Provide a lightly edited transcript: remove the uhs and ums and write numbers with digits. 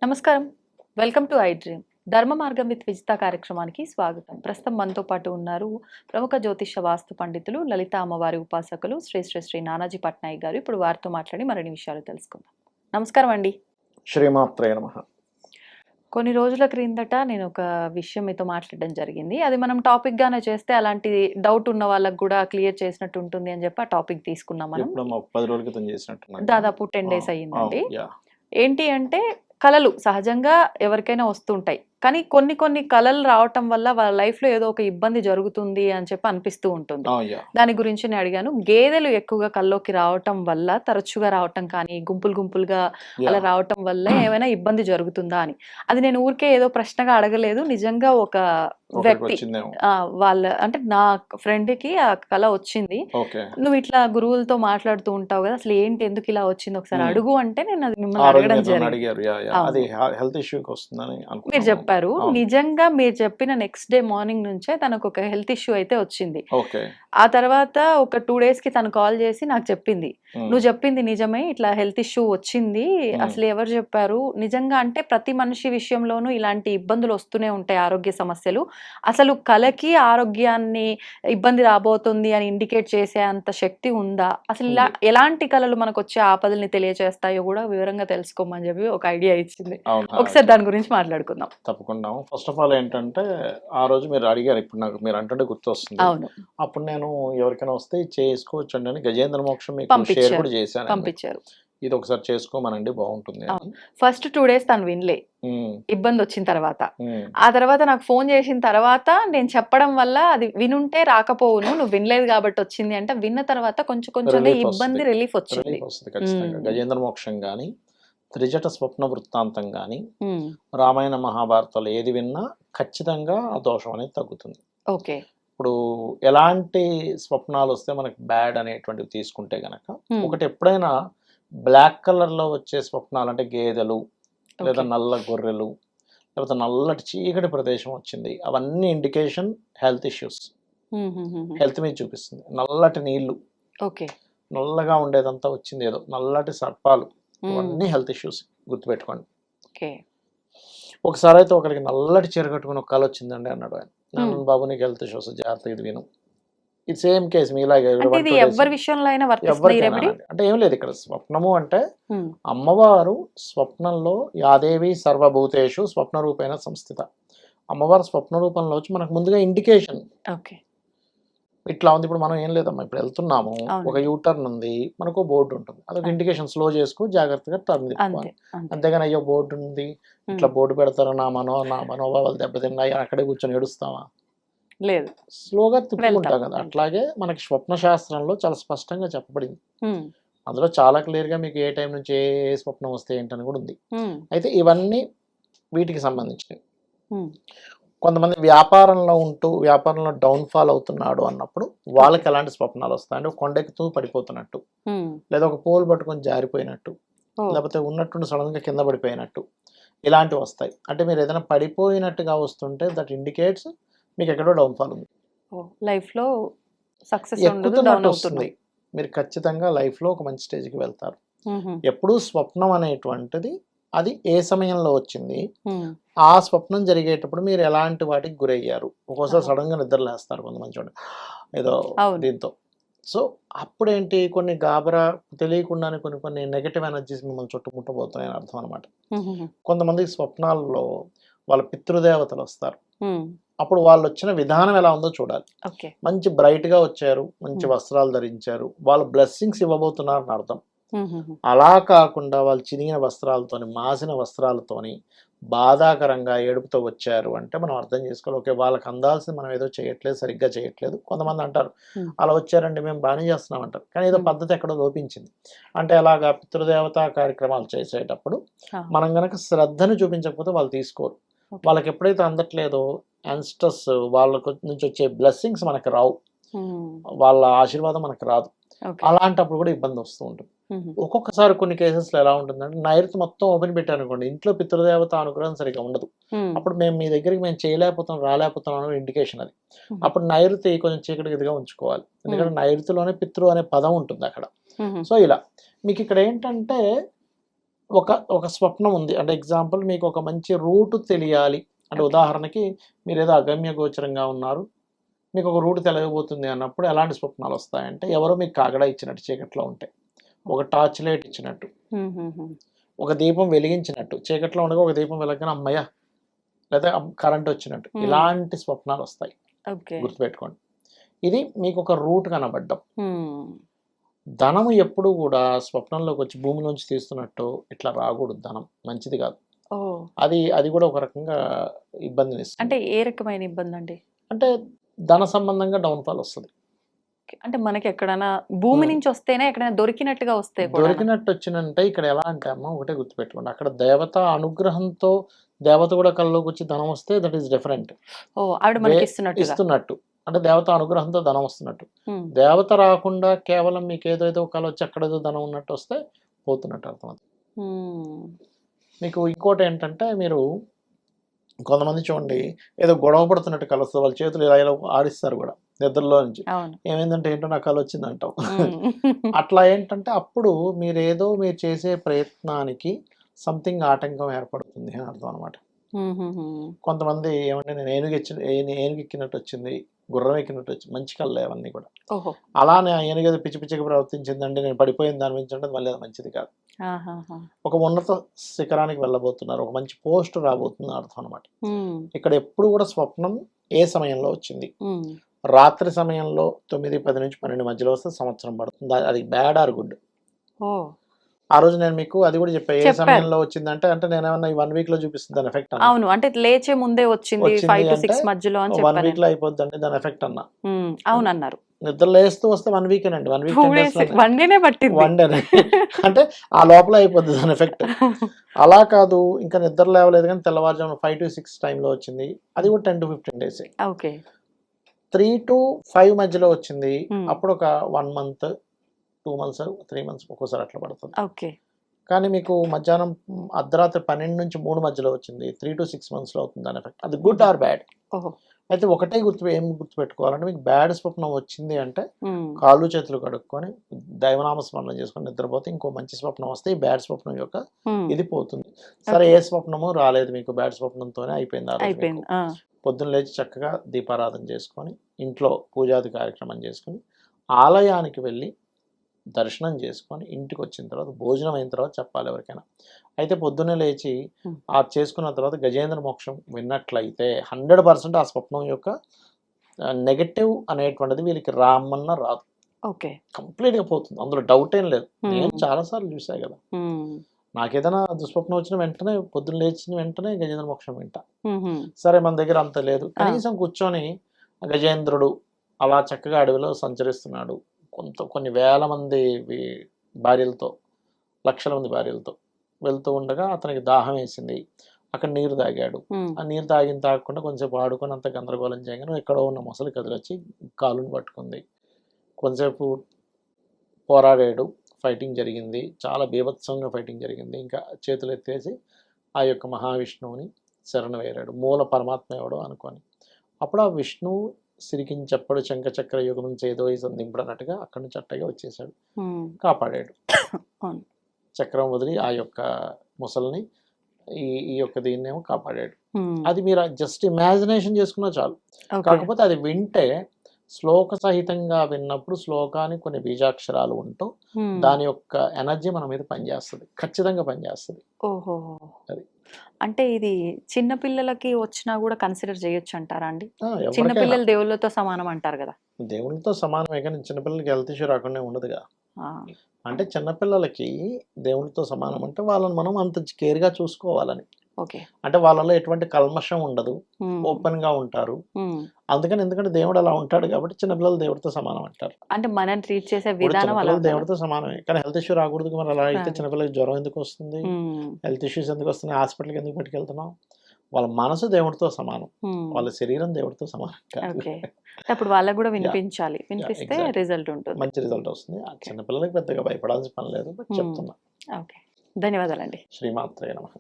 నమస్కారం. Welcome to I dream. ధర్మ మార్గం విత్ విజిత కార్యక్రమానికి స్వాగతం. ప్రస్తుతం మనతో పాటు ఉన్నారు ప్రముఖ జ్యోతిష వాస్తు పండితులు, లలిత అమ్మవారి ఉపాసకులు శ్రీ శ్రీ శ్రీ నానాజీ పట్నాయక్ గారు. ఇప్పుడు వారితో మాట్లాడి మరిన్ని విషయాలు తెలుసుకుందాం. నమస్కారం అండి. శ్రీమాత్రే నమః. కొన్ని రోజుల క్రిందట నేను ఒక విషయం మీతో మాట్లాడడం జరిగింది. అది మనం టాపిక్ గానే చేస్తే అలాంటి డౌట్ ఉన్న వాళ్ళకి కూడా క్లియర్ చేసినట్టు ఉంటుంది అని చెప్పి ఆ టాపిక్ తీసుకున్నాం మనం. ఇప్పుడు 10 రోజుల క్రితం చేసినట్టున్నాను. దాదాపు 10 days అయ్యిందండి. యా. ఏంటి అంటే కళలు సహజంగా ఎవరికైనా వస్తుంటాయి. కానీ కొన్ని కళలు రావటం వల్ల వాళ్ళ లైఫ్‌లో ఏదో ఒక ఇబ్బంది జరుగుతుంది అని చెప్పి అనిపిస్తూ ఉంటుంది. యా. దాని గురించి నేను అడిగాను. గేదెలు ఎక్కువగా కల్లోకి రావటం వల్ల, తరచుగా రావటం కానీ, గుంపులుగా అలా రావటం వల్ల ఏమైనా ఇబ్బంది జరుగుతుందా అని. అది నేను ఊరికే ఏదో ప్రశ్నగా అడగలేదు. నిజంగా ఒక వ్యక్తి వచ్చిందేమో. వాళ్ళ అంటే నా ఫ్రెండ్‌కి ఆ కళ వచ్చింది. ఓకే. నువ్వు ఇట్లా గురువులతో మాట్లాడుతూ ఉంటావు కదా, అసలు ఏంటి, ఎందుకు ఇలా వచ్చింది ఒకసారి అడుగు అంటే నేను అది ఆ మిమ్మల్ని రోజు అడగడం మీరు నన్ను జరిగింది. అడిగారు. Yeah, yeah. అవును. అది హెల్త్ ఇష్యూకి వస్తుందని మీరు అనుకున్నాను. చెప్పారు. అవును. నిజంగా మీరు చెప్పిన నెక్స్ట్ డే మార్నింగ్ నుంచే తనకు ఒక హెల్త్ ఇష్యూ అయితే వచ్చింది. ఓకే. ఆ తర్వాత ఒక 2 days కి తను కాల్ చేసి నాకు చెప్పింది, నువ్వు చెప్పింది నిజమే, ఇట్లా హెల్త్ ఇష్యూ వచ్చింది, అసలు ఎవరు చెప్పారు, నిజంగా అంటే ప్రతి మనిషి విషయంలోనూ ఇలాంటి ఇబ్బందులు వస్తూనే ఉంటాయి, ఆరోగ్య సమస్యలు. అసలు కళకి ఆరోగ్యాన్ని ఇబ్బంది రాబోతుంది అని ఇండికేట్ చేసే అంత శక్తి ఉందా, అసలు ఇలా ఎలాంటి కళలు మనకు వచ్చే ఆపదల్ని తెలియజేస్తాయో కూడా వివరంగా తెలుసుకోమని చెప్పి ఒక ఐడియా ఇచ్చింది. అవునా? ఒకసారి దాని గురించి మాట్లాడుకుందాం. తప్పకుండా. ఫస్ట్ ఆఫ్ ఆల్ ఏంటంటే ఆ రోజు మీరు అడిగారు, ఇప్పుడు నాకు మీరు అంటే గుర్తొస్తుంది. అవును, అప్పుడు నేను ఎవరికైనా వస్తే చేసుకోవచ్చండి అని గజేంద్ర మోక్షం మీకు పంపించారు. షేర్ కూడా చేశాను. పంపించారు. ఇది ఒకసారి చేసుకోమనండి, బాగుంటుంది అని. ఫస్ట్ 2 days తను వినలే, ఇబ్బంది వచ్చిన తర్వాత. ఆ తర్వాత నాకు ఫోన్ చేసిన తర్వాత నేను చెప్పడం వల్ల అది వినుంటే రాకపోవును, నువ్వు వినలేదు కాబట్టి వచ్చింది అంటే, విన్న తర్వాత కొంచెం ఇబ్బంది రిలీఫ్ వచ్చింది. ఖచ్చితంగా. గజేంద్ర మోక్షం గాని, త్రిజట స్వప్న వృత్తాంతం గాని, రామాయణ మహాభారతాలు ఏది విన్నా ఖచ్చితంగా ఆ దోషం అనేది తగ్గుతుంది. ఓకే. ఇప్పుడు ఎలాంటి స్వప్నాలు వస్తే మనకి బ్యాడ్ అనేటువంటివి తీసుకుంటే గనక, ఒకటి ఎప్పుడైనా బ్లాక్ కలర్ లో వచ్చే స్వప్నాలు అంటే గేదెలు, లేదా నల్ల గొర్రెలు, లేకపోతే నల్లటి చీకటి ప్రదేశం వచ్చింది, అవన్నీ ఇండికేషన్ హెల్త్ ఇష్యూస్, హెల్త్ మీద చూపిస్తుంది. నల్లటి నీళ్లు, ఓకే, నల్లగా ఉండేదంతా వచ్చింది ఏదో, నల్లటి సర్పాలు, ఇవన్నీ హెల్త్ ఇష్యూస్, గుర్తుపెట్టుకోండి. ఒకసారి అయితే ఒకరికి నల్లటి చీర కట్టుకుని ఒక కళ వచ్చిందండి అన్నాడు ఆయన. నన్ను బాబు నీకు హెల్త్ ఇష్యూస్, జాగ్రత్త, ఇది విను. ఇది సేమ్ కేసు మీలాగే ఎవరి విషయంలో అయినా అంటే ఏం లేదు. ఇక్కడ స్వప్నము అంటే అమ్మవారు స్వప్నంలో యాదేవి సర్వభూతేషు స్వప్న రూపేణ సంస్థిత. అమ్మవారు స్వప్న రూపంలో వచ్చి మనకు ముందుగా ఇండికేషన్ ఇట్లా ఉంది. ఇప్పుడు మనం ఏం లేదమ్మా, ఇప్పుడు వెళ్తున్నాము, ఒక యూటర్న్ ఉంది, మనకు బోర్డు ఉంటుంది, అదొక ఇండికేషన్, స్లో చేసుకో, జాగ్రత్తగా టర్న్ తీసుకోవాలి. అంతేగాని అయ్యో బోర్డు ఉంది, ఇట్లా బోర్డు పెడతారు, నా మనోభావాలు దెబ్బతిన్నాయి, అక్కడే కూర్చొని ఏడుస్తావా? లేదు, స్లోగా తిప్పుకుంటాం కదా. అట్లాగే మనకి స్వప్న శాస్త్రంలో చాలా స్పష్టంగా చెప్పబడింది. అందులో చాలా క్లియర్ గా మీకు ఏ టైం నుంచి ఏ స్వప్నం వస్తే ఏంటని కూడా ఉంది. అయితే ఇవన్నీ వీటికి సంబంధించినవి. కొంతమంది వ్యాపారంలో ఉంటూ వ్యాపారంలో డౌన్ ఫాల్ అవుతున్నాడు అన్నప్పుడు వాళ్ళకి ఎలాంటి స్వప్నాలు వస్తాయి అంటే, కొండెక్కుతూ పడిపోతున్నట్టు, లేదా ఒక పోల్ పట్టుకొని జారిపోయినట్టు, లేకపోతే ఉన్నట్టుండి సడన్ గా కింద పడిపోయినట్టు, ఇలాంటివి వస్తాయి. అంటే మీరు ఏదైనా పడిపోయినట్టుగా వస్తుంటే దట్ ఇండికేట్స్ మీకు ఎక్కడో డౌన్ ఫాల్ ఉంది, లైఫ్ లో సక్సెస్ ఎక్కుతున్నట్టు వస్తుంది. మీరు ఖచ్చితంగా లైఫ్ లో ఒక మంచి స్టేజ్కి వెళ్తారు. ఎప్పుడూ స్వప్నం అనేటువంటిది అది ఏ సమయంలో వచ్చింది, ఆ స్వప్నం జరిగేటప్పుడు మీరు ఎలాంటి వాటికి గురయ్యారు. ఒక్కోసారి సడన్ గా నిద్రలేస్తారు కొంతమంది చూడండి ఏదో దీంతో. సో అప్పుడేంటి, కొన్ని గాబరా తెలియకుండానే కొన్ని నెగటివ్ ఎనర్జీస్ మిమ్మల్ని చుట్టుముట్టబోతున్నాయని అర్థం అనమాట. కొంతమంది స్వప్నాల్లో వాళ్ళ పితృదేవతలు వస్తారు. అప్పుడు వాళ్ళు వచ్చిన విధానం ఎలా ఉందో చూడాలి. మంచి బ్రైట్ గా వచ్చారు, మంచి వస్త్రాలు ధరించారు, వాళ్ళు బ్లెస్సింగ్స్ ఇవ్వబోతున్నారని అర్థం. అలా కాకుండా వాళ్ళు చినిగిన వస్త్రాలతోని, మాసిన వస్త్రాలతోని, బాధాకరంగా ఏడుపుతో వచ్చారు అంటే మనం అర్థం చేసుకోవాలి, ఓకే వాళ్ళకి అందాల్సింది మనం ఏదో చేయట్లేదు, సరిగ్గా చేయట్లేదు. కొంతమంది అంటారు అలా వచ్చారండి మేము బాగానే చేస్తున్నాం అంటారు, కానీ ఏదో పద్ధతి ఎక్కడో లోపించింది. అంటే అలాగా పితృదేవత కార్యక్రమాలు చేసేటప్పుడు మనం గనక శ్రద్ధను చూపించకపోతే వాళ్ళు తీసుకోరు. వాళ్ళకి ఎప్పుడైతే అందట్లేదో యాన్స్టర్స్ వాళ్ళ నుంచి వచ్చే బ్లెస్సింగ్స్ మనకు రావు, వాళ్ళ ఆశీర్వాదం మనకు రాదు. అలాంటప్పుడు కూడా ఇబ్బంది వస్తూ ఉంటుంది. ఒక్కొక్కసారి కొన్ని కేసెస్లో ఎలా ఉంటుందంటే, నైరుతి మొత్తం ఓపెన్ పెట్టారు అనుకోండి, ఇంట్లో పితృదేవత అనుగ్రహం సరిగా ఉండదు. అప్పుడు మేము మీ దగ్గరికి మేము చేయలేకపోతాం, రాలేకపోతాం అనే ఇండికేషన్ అది. అప్పుడు నైరుతి కొంచెం చీకటి గదిగా ఉంచుకోవాలి, ఎందుకంటే నైరుతిలోనే పితృ అనే పదం ఉంటుంది అక్కడ. సో ఇలా మీకు ఇక్కడ ఏంటంటే ఒక ఒక స్వప్నం ఉంది అంటే ఎగ్జాంపుల్ మీకు ఒక మంచి రూట్ తెలియాలి అంటే Okay. ఉదాహరణకి మీరు ఏదో అగమ్య గోచరంగా ఉన్నారు మీకు ఒక రూట్ తెలియబోతుంది అన్నప్పుడు ఎలాంటి స్వప్నాలు వస్తాయంటే ఎవరో మీకు కాగడా ఇచ్చినట్టు చీకట్లో ఉంటాయి ఒక టార్చ్ లైట్ ఇచ్చినట్టు ఒక దీపం వెలిగించినట్టు చీకట్లో ఉండగా ఒక దీపం వెలగగానే అమ్మయ్య లేదా కరెంట్ వచ్చినట్టు ఇలాంటి స్వప్నాలు వస్తాయి ఓకే. గుర్తుపెట్టుకోండి ఇది మీకు ఒక రూట్ కనబడ్డం ధనము ఎప్పుడు కూడా స్వప్నంలోకి వచ్చి భూమిలోంచి తీస్తున్నట్టు ఇట్లా రాకూడదు ధనం మంచిది కాదు ఓ అది కూడా ఒక రకంగా ఇబ్బందిని ఇస్తుంది అంటే ఏ రకమైన ఇబ్బంది అండి? అంటే ధన సంబంధంగా డౌన్ఫాల్ వస్తుంది అంటే మనకి ఎక్కడైనా భూమి నుంచి వస్తేనే ఎక్కడైనా దొరికినట్టుగా వస్తే కూడా దొరికినట్టు వచ్చినంటే ఇక్కడ ఎలా అంటే అమ్మ ఒకటే గుర్తుపెట్టుకోండి అక్కడ దేవత అనుగ్రహంతో దేవత కూడా కళ్ళలోకి వచ్చి ధనం వస్తే దట్ ఈస్ డిఫరెంట్ ఓ ఆవిడ మనకి ఇస్తున్నట్టుగా. ఇస్తున్నట్టు అంటే దేవత అనుగ్రహంతో ధనం వస్తున్నట్టు ఉమ్, దేవత రాకుండా కేవలం మీకు ఏదో కళ వచ్చి అక్కడేదో ధనం ఉన్నట్టు వస్తే పోతున్నట్టు అర్థం అవుతుంది ఉమ్, మీకు ఇంకోటి ఏంటంటే మీరు కొంతమంది చూడండి ఏదో గొడవ పడుతున్నట్టు కళ వస్తుంది వాళ్ళ చేతులు ఇలా ఆడిస్తారు కూడా నిద్రలో నుంచి అవును. ఏమైందంటే ఏంటో నాకు కళ వచ్చింది అంటాం ఉమ్, అట్లా ఏంటంటే అప్పుడు మీరు చేసే ప్రయత్నానికి సంథింగ్ ఆటంకం ఏర్పడుతుంది అని అర్థం అనమాట కొంతమంది ఏమంటే నేను ఏనుగు ఎక్కినట్టు వచ్చింది గుర్రం ఎక్కినట్టు వచ్చింది మంచి కళ్ళు అవన్నీ కూడా ఓహో అలానే ఆ ఏనుగు ఏదో పిచ్చి పిచ్చిగా ప్రవర్తించిందండి నేను పడిపోయింది దాని నుంచి అంటే మళ్ళీ అది మంచిది కాదు ఆహాహా. ఒక ఉన్నత శిఖరానికి వెళ్ళబోతున్నారు ఒక మంచి పోస్ట్ రాబోతుంది అర్థం అనమాట ఉమ్, ఇక్కడ ఎప్పుడు కూడా స్వప్నం ఏ సమయంలో వచ్చింది ఉమ్, రాత్రి సమయంలో 9:10 నుంచి 12 మధ్యలో వస్తే సంవత్సరం పడుతుంది అది బ్యాడ్ ఆర్ గుడ్ ఓ ఆ రోజు నేను మీకు అది కూడా చెప్పా ఏ చెప్పారు. సమయంలో వచ్చిందంటే అంటే నేను ఏమన్నా ఈ 1 వీక్ లో చూపిస్తుంది దాని ఎఫెక్ట్ అన్న అవును అంటే లేచే ముందే వచ్చింది వచ్చింది 5 to 6 అంటే మధ్యలో అని 1 చెప్పారు. వీక్ లో అయిపోద్దండి దాని ఎఫెక్ట్ అన్న అవును అన్నారు. నిద్ర లేస్తూ వస్తే 1 వీక్ అండి 1 వీక్ 2 days 1 dayనే పట్టింది. 1 డే అంటే ఆ లోపల అయిపోద్ది దాని ఎఫెక్ట్ అలా కాదు ఇంకా నిద్ర లేవలేదు కానీ తెల్లవారుజామున 5 to 6 టైంలో వచ్చింది అది కూడా 10 to 15 days ఓకే 3 to 5 మధ్యలో వచ్చింది Hmm. అప్పుడు ఒక 1 month 2 months 3 months ఒక్కోసారి అట్లా పడుతుంది ఓకే కానీ మీకు మధ్యాహ్నం అర్ధరాత్రి 12 నుంచి 3 మధ్యలో వచ్చింది 3 to 6 monthsలో అవుతుంది దాని ఎఫెక్ట్ అది గుడ్ ఆర్ బ్యాడ్ ఓహో అయితే ఒకటే గుర్తుపెట్టుకోవాలంటే మీకు బ్యాడ్ స్వప్నం వచ్చింది అంటే ఉమ్, కాళ్ళు చేతులు కడుక్కొని దైవనామ స్మరణ చేసుకొని నిద్రపోతే ఇంకో మంచి స్వప్నం వస్తే ఈ బ్యాడ్ స్వప్నం యొక్క ఉమ్, ఇది పోతుంది సరే ఏ స్వప్నము రాలేదు మీకు బ్యాడ్ స్వప్నంతోనే అయిపోయింది ఆ రోజు అయిపోయింది. మీకు. పొద్దున్న లేచి చక్కగా దీపారాధన చేసుకొని ఇంట్లో పూజాది కార్యక్రమం చేసుకొని ఆలయానికి వెళ్ళి దర్శనం చేసుకొని ఇంటికి వచ్చిన తర్వాత భోజనం అయిన తర్వాత చెప్పాలి ఎవరికైనా అయితే పొద్దున్నే లేచి Hmm. ఆ చేసుకున్న తర్వాత గజేంద్ర మోక్షం విన్నట్లయితే 100% ఆ స్వప్నం యొక్క నెగటివ్ అనేటువంటిది వీళ్ళకి రామన్న రాదు ఓకే కంప్లీట్గా పోతుంది అందులో డౌట్ ఏం లేదు Hmm. నేను చాలాసార్లు చూసా కదా ఉమ్, నాకేదైనా దుస్వప్నం వచ్చిన వెంటనే పొద్దున్న లేచిన వెంటనే గజేంద్ర మోక్షం వింటా ఉమ్, సరే మన దగ్గర అంత లేదు కనీసం కూర్చొని గజేంద్రుడు అలా చక్కగా అడవిలో సంచరిస్తున్నాడు కొన్ని వేల మంది భార్యలతో లక్షల మంది భార్యలతో వెళ్తూ ఉండగా అతనికి దాహం వేసింది అక్కడ నీరు తాగాడు ఉమ్, ఆ నీరు తాగకుండా కొంచెంసేపు ఆడుకొని అంత గందరగోళం చేయగానే ఎక్కడో ఉన్న మొసలి కదిలొచ్చి కాలుని పట్టుకుంది కొంతసేపు పోరాడాడు ఫైటింగ్ జరిగింది చాలా బీభత్సంగా ఫైటింగ్ జరిగింది ఇంకా చేతులు ఎత్తేసి ఆ యొక్క మహావిష్ణువుని శరణ వేరాడు మూల పరమాత్మ ఎవడో అనుకొని అప్పుడు ఆ విష్ణువు సిరికించప్పుడు శంఖచక్ర యుగం నుంచి ఏదో సంధింపడనట్టుగా అక్కడి నుంచి అట్టగా వచ్చేసాడు ఉమ్, కాపాడాడు అవును. చక్రం వదిలి ఆ యొక్క ముసలిని ఈ యొక్క దీన్నేమో కాపాడాడు ఉమ్, అది మీరు జస్ట్ ఇమాజినేషన్ చేసుకున్నా చాలు ఓకే కాకపోతే అది వింటే శ్లోక సహితంగా విన్నప్పుడు శ్లోకానికి కొన్ని బీజాక్షరాలు ఉంటూ ఉమ్, దాని యొక్క ఎనర్జీ మన మీద పనిచేస్తుంది ఖచ్చితంగా పనిచేస్తుంది ఓహో అది. అంటే ఇది చిన్న పిల్లలకి వచ్చినా కూడా కన్సిడర్ చేయొచ్చు అంటారా అండి? చిన్న ఎవరికైనా పిల్లలు దేవుళ్ళతో సమానం అంటారు కదా. దేవునితో సమానమే కానీ చిన్నపిల్లలకి హెల్త్ ఇష్యూ రాకుండా ఉండదుగా ఆ, అంటే చిన్నపిల్లలకి దేవునితో సమానం అంటే వాళ్ళని మనం అంత కేర్గా చూసుకోవాలని ఓకే అంటే వాళ్ళలో ఎటువంటి కల్మషం ఉండదు ఉమ్, ఓపెన్ గా ఉంటారు ఉమ్. అందుకని ఎందుకంటే దేవుడు అలా ఉంటాడు కాబట్టి చిన్నపిల్లలు దేవుడితో సమానం అంటారు అంటే మనం ట్రీట్ చేసే ఇప్పుడు విధానం అలా చిన్నపిల్లలు ఉండాలా? దేవుడితో సమానమే కానీ హెల్త్ ఇష్యూ రాకూడదు మరి అలా అయితే అదే. చిన్నపిల్లలకి జ్వరం ఎందుకు వస్తుంది ఉమ్, హెల్త్ ఇష్యూస్ ఎందుకు వస్తున్నాయి హాస్పిటల్కి ఎందుకు పట్టుకెళ్తున్నాం వాళ్ళ మనసు దేవుడితో సమానం ఉమ్. వాళ్ళ శరీరం దేవుడితో సమానం కాదు. ఓకే అప్పుడు వాళ్ళకు కూడా వినిపించాలి వినిపిస్తే exactly. రిజల్ట్ ఉంటుంది. మంచి రిజల్ట్ వస్తుంది ఆ చిన్నపిల్లలకి పెద్దగా భయపడాల్సిన పని లేదు బట్ చెప్తున్నా ఓకే ధన్యవాదాలండి. శ్రీమాత్రే నమః